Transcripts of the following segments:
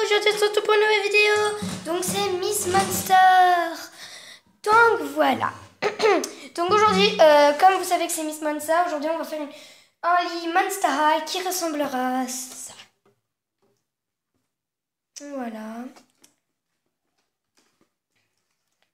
aujourd'hui on se retrouve pour une nouvelle vidéo. Donc c'est Miss Monster. Donc voilà. Donc aujourd'hui, comme vous savez que c'est Miss Monster, aujourd'hui on va faire un lit Monster High qui ressemblera à ça. Voilà.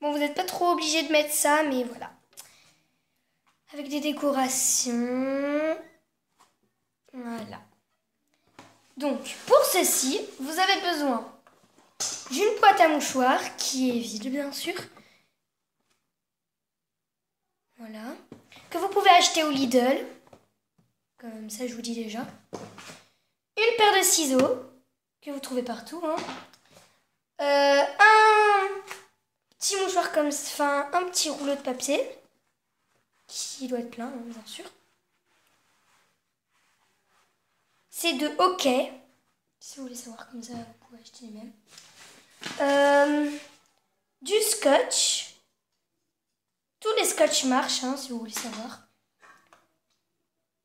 Bon, vous n'êtes pas trop obligé de mettre ça, mais voilà. Avec des décorations. Voilà. Donc, pour ceci, vous avez besoin d'une boîte à mouchoirs qui est vide, bien sûr. Voilà. Que vous pouvez acheter au Lidl. Comme ça, je vous dis déjà. Une paire de ciseaux que vous trouvez partout. Hein. Un petit mouchoir comme ça, enfin, un petit rouleau de papier qui doit être plein, hein, bien sûr. C'est de hockey. Si vous voulez savoir comme ça, vous pouvez acheter les mêmes. Du scotch. Tous les scotch marchent, hein, si vous voulez savoir.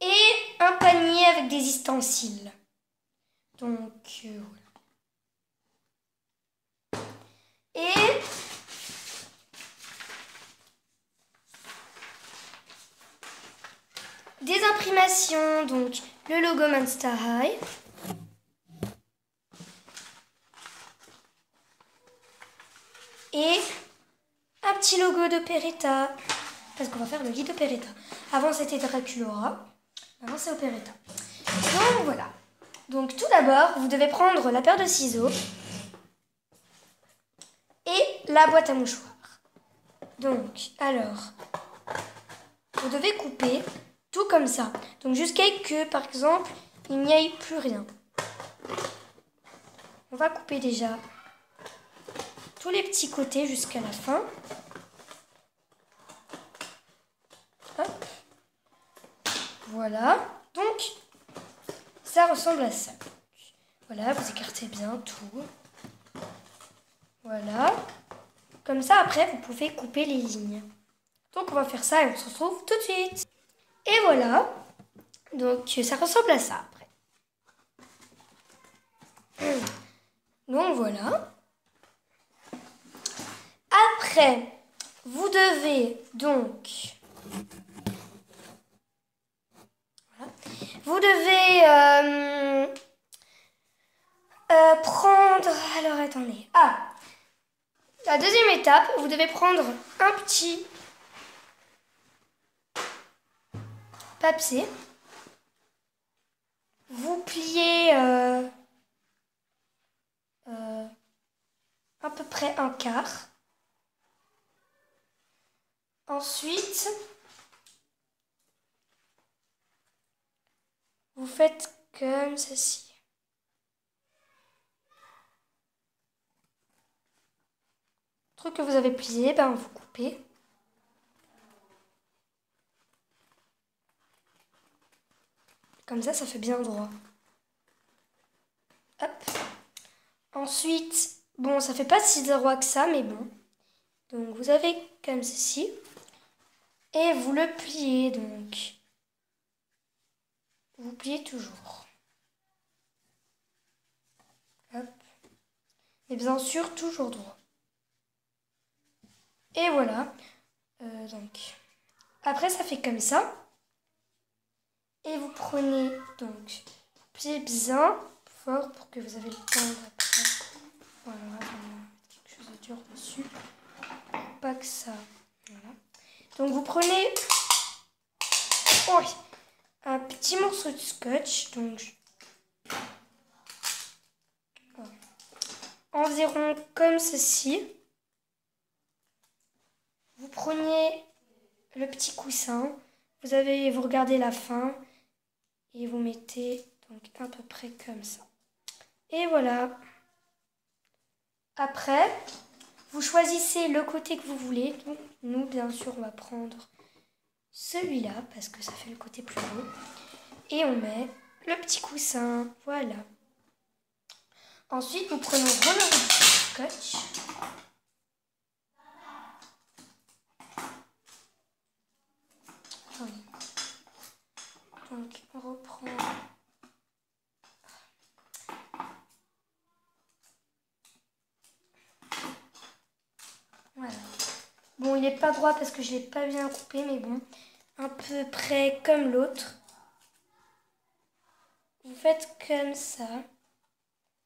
Et un panier avec des ustensiles. Donc, voilà. Et des imprimations, donc le logo Monster High. Et un petit logo d'Operetta. Parce qu'on va faire le lit d'Operetta. Avant c'était Draculaura. Maintenant c'est Operetta. Donc voilà. Donc tout d'abord, vous devez prendre la paire de ciseaux. Et la boîte à mouchoirs. Donc, alors, vous devez couper tout comme ça. Donc jusqu'à que, par exemple, il n'y ait plus rien. On va couper déjà tous les petits côtés jusqu'à la fin. Hop. Voilà. Donc, ça ressemble à ça. Voilà, vous écartez bien tout. Voilà. Comme ça, après, vous pouvez couper les lignes. Donc, on va faire ça et on se retrouve tout de suite. Et voilà. Donc, ça ressemble à ça après. Donc, voilà. Après, vous devez donc... Voilà. Vous devez prendre... Alors, attendez. Ah, la deuxième étape, vous devez prendre un petit papier. Vous pliez à peu près un quart. Ensuite, vous faites comme ceci. Le truc que vous avez plié, ben vous coupez. Comme ça fait bien droit. Hop. Ensuite, bon, ça fait pas si droit que ça, mais bon. Donc, vous avez comme ceci. Et vous le pliez, donc. Vous pliez toujours. Hop. Et bien sûr, toujours droit. Et voilà. Donc, après, ça fait comme ça. Et vous prenez, donc, vous pliez bien fort pour que vous avez le temps après. Voilà, on va mettre quelque chose de dur dessus. Pas que ça. Voilà. Donc, vous prenez un petit morceau de scotch. Donc, environ comme ceci. Vous prenez le petit coussin. Vous regardez la fin. Et vous mettez donc à peu près comme ça. Et voilà. Après, vous choisissez le côté que vous voulez. Donc, nous, bien sûr, on va prendre celui-là parce que ça fait le côté plus beau. Et on met le petit coussin. Voilà. Ensuite, nous prenons vraiment du scotch. Donc, on reprend. il n'est pas droit parce que je ne l'ai pas bien coupé, mais bon, un peu près comme l'autre. Vous faites comme ça.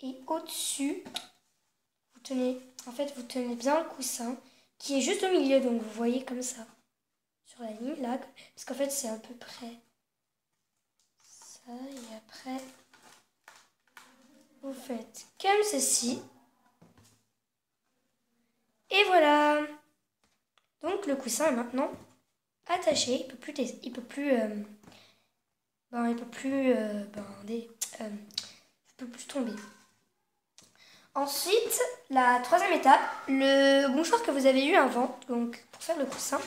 Et au-dessus, vous tenez bien le coussin qui est juste au milieu, donc vous voyez comme ça. Sur la ligne là, parce qu'en fait c'est à peu près ça, et après vous faites comme ceci. Et voilà. Donc le coussin est maintenant attaché, il peut plus tomber. Ensuite, la troisième étape, le mouchoir que vous avez eu avant, donc pour faire le coussin,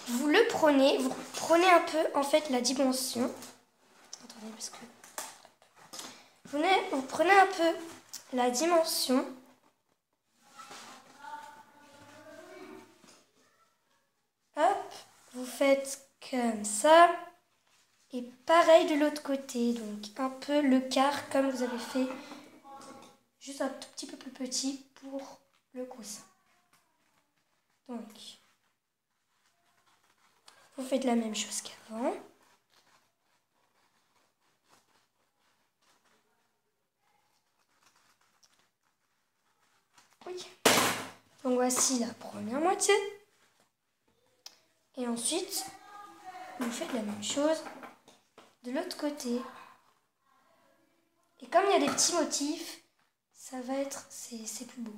vous prenez un peu en fait la dimension. Attendez, parce que vous prenez un peu la dimension. Hop, vous faites comme ça. Et pareil de l'autre côté, donc un peu le quart comme vous avez fait, juste un tout petit peu plus petit pour le coussin. Donc, vous faites la même chose qu'avant. Oui. Donc voici la première moitié. Et ensuite, vous faites la même chose de l'autre côté. Et comme il y a des petits motifs, ça va être, c'est plus beau.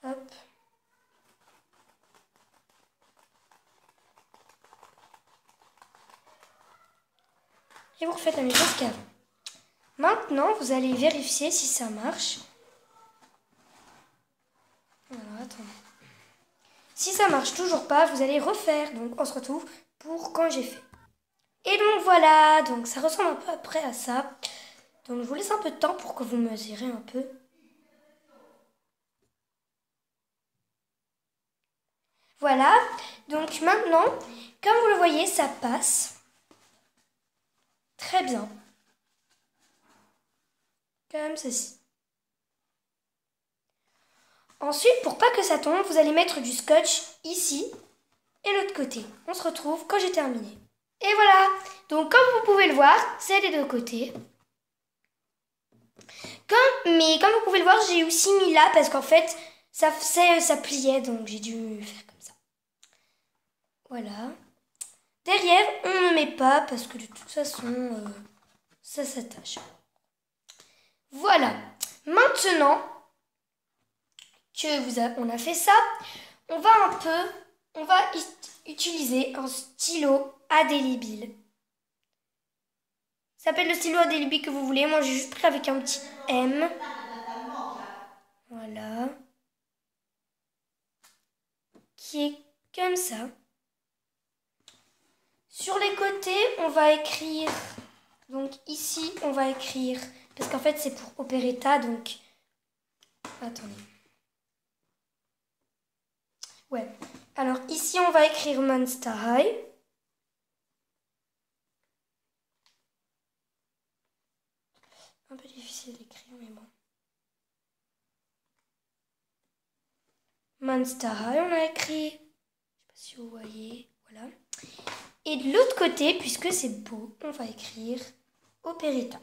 Hop. Et vous refaites la même chose qu'avant. Maintenant, vous allez vérifier si ça marche. Alors, attendez. Si ça marche toujours pas, vous allez refaire. Donc, on se retrouve pour quand j'ai fait. Et donc, voilà. Donc, ça ressemble un peu après à ça. Donc, je vous laisse un peu de temps pour que vous mesurez un peu. Voilà. Donc, maintenant, comme vous le voyez, ça passe. Très bien. Comme ceci. Ensuite, pour pas que ça tombe, vous allez mettre du scotch ici et l'autre côté. On se retrouve quand j'ai terminé. Et voilà. Donc, comme vous pouvez le voir, c'est des deux côtés. Mais comme vous pouvez le voir, j'ai aussi mis là parce qu'en fait, ça pliait, donc j'ai dû faire comme ça. Voilà. Derrière, on ne met pas parce que de toute façon, ça s'attache. Voilà. Maintenant que on a fait ça, on va utiliser un stylo indélébile. Ça s'appelle le stylo indélébile que vous voulez. Moi, j'ai juste pris avec un petit M. Voilà. Qui est comme ça. Sur les côtés, on va écrire. Donc ici, on va écrire. Parce qu'en fait, c'est pour Operetta. Donc, attendez. Ouais. Alors ici, on va écrire Monster High. Un peu difficile d'écrire, mais bon. Monster High, on a écrit. Je sais pas si vous voyez. Voilà. Et de l'autre côté, puisque c'est beau, on va écrire Operetta.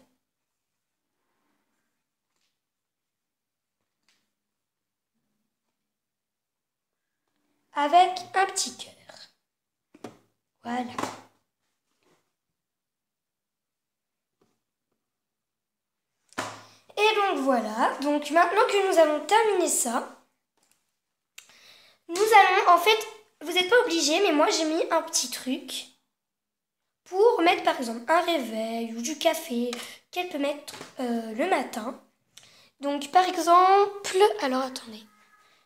Avec un petit cœur. Voilà. Et donc voilà. Donc maintenant que nous avons terminé ça, nous allons, en fait, vous n'êtes pas obligés, mais moi j'ai mis un petit truc pour mettre par exemple un réveil ou du café qu'elle peut mettre le matin. Donc par exemple, alors attendez,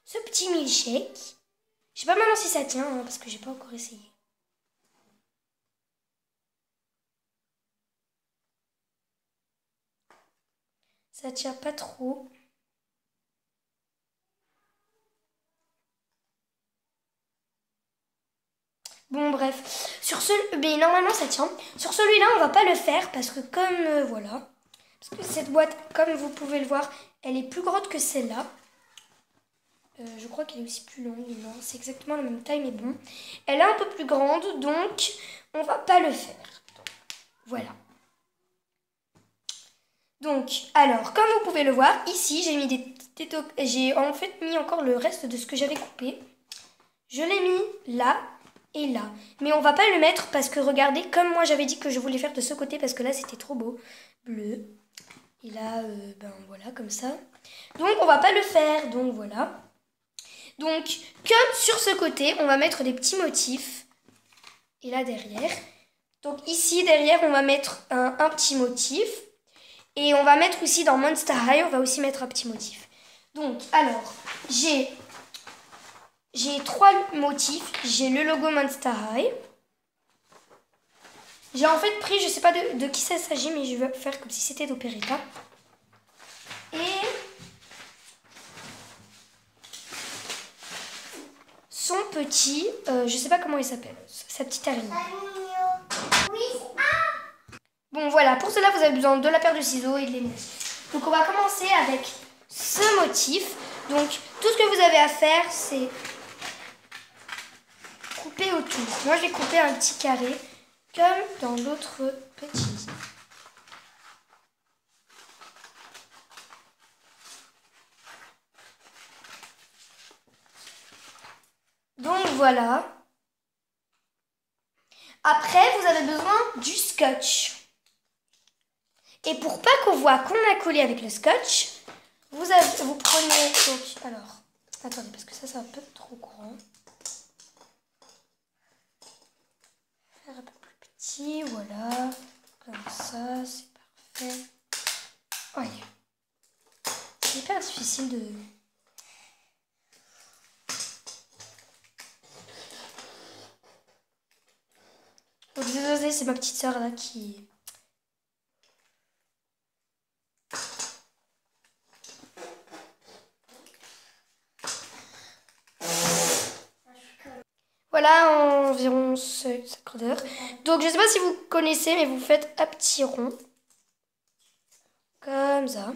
ce petit milkshake, je sais pas maintenant si ça tient hein, parce que j'ai pas encore essayé. Ça tient pas trop. Bon bref, mais normalement ça tient. Sur celui-là on va pas le faire parce que comme voilà, parce que cette boîte comme vous pouvez le voir, elle est plus grande que celle-là. Je crois qu'elle est aussi plus longue. Non, c'est exactement la même taille, mais bon. Elle est un peu plus grande, donc on va pas le faire. Donc, voilà. Donc, alors, comme vous pouvez le voir, ici, j'ai mis j'ai en fait mis encore le reste de ce que j'avais coupé. Je l'ai mis là et là. Mais on va pas le mettre parce que, regardez, comme moi j'avais dit que je voulais faire de ce côté, parce que là, c'était trop beau. Bleu. Et là, ben voilà, comme ça. Donc, on va pas le faire. Donc, voilà. Donc, comme sur ce côté, on va mettre des petits motifs. Et là, derrière. Donc, ici, derrière, on va mettre un petit motif. Et on va mettre aussi dans Monster High, on va aussi mettre un petit motif. Donc, alors, j'ai 3 motifs. J'ai le logo Monster High. J'ai en fait pris, je sais pas de qui ça s'agit, mais je vais faire comme si c'était d'Operetta. Et son petit, je sais pas comment il s'appelle, sa petite araignée. Bon voilà, pour cela vous avez besoin de la paire de ciseaux et de l'élastique. Donc on va commencer avec ce motif. Donc tout ce que vous avez à faire, c'est couper autour. Moi je vais couper un petit carré comme dans l'autre petit. Donc voilà. Après vous avez besoin du scotch. Et pour pas qu'on voit qu'on a collé avec le scotch, vous prenez donc, alors, attendez parce que ça c'est un peu trop grand. Faire un peu plus petit, voilà, comme ça, c'est parfait. Ouais. C'est hyper difficile de... Donc désolé, c'est ma petite soeur là qui... Voilà, environ 5 d'heure. Donc, je ne sais pas si vous connaissez, mais vous faites un petit rond. Comme ça.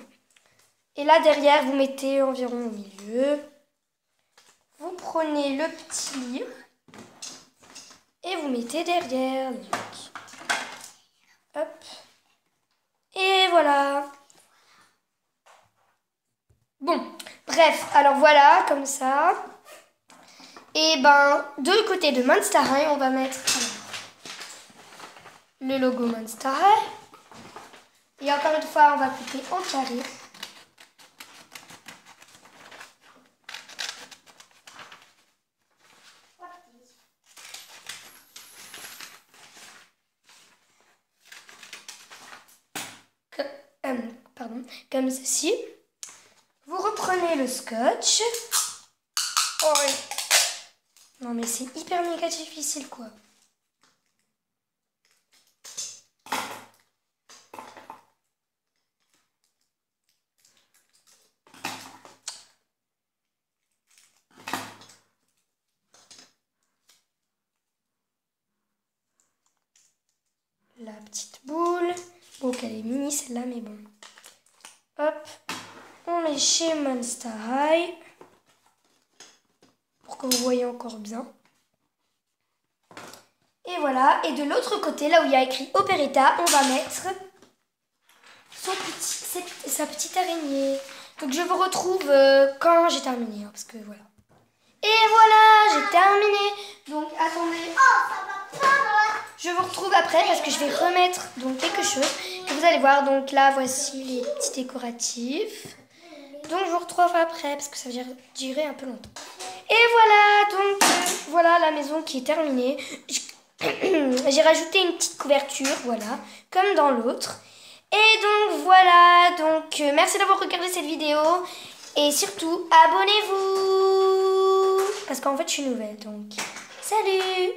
Et là, derrière, vous mettez environ au milieu. Vous prenez le petit et vous mettez derrière. Donc, hop. Et voilà. Bon, bref, alors voilà, comme ça. Et ben, de côté de Monster High, on va mettre le logo Monster High. Et encore une fois, on va couper en carré. Comme ceci. Vous reprenez le scotch. Oh oui. Non mais c'est hyper méga difficile quoi. La petite boule. Bon qu'elle est mini celle-là mais bon. Hop. On met chez Monster High. Pour que vous voyez encore bien. Et voilà. Et de l'autre côté, là où il y a écrit Operetta, on va mettre sa petite araignée. Donc je vous retrouve quand j'ai terminé. Parce que voilà. Et voilà, j'ai terminé. Donc attendez. Je vous retrouve après parce que je vais remettre donc quelque chose. Et vous allez voir, donc là voici les petits décoratifs. Donc je vous retrouve après parce que ça va durer un peu longtemps. Et voilà, donc voilà la maison qui est terminée. J'ai rajouté une petite couverture, voilà, comme dans l'autre. Et donc voilà, donc merci d'avoir regardé cette vidéo. Et surtout, abonnez-vous. Parce qu'en fait, je suis nouvelle, donc salut.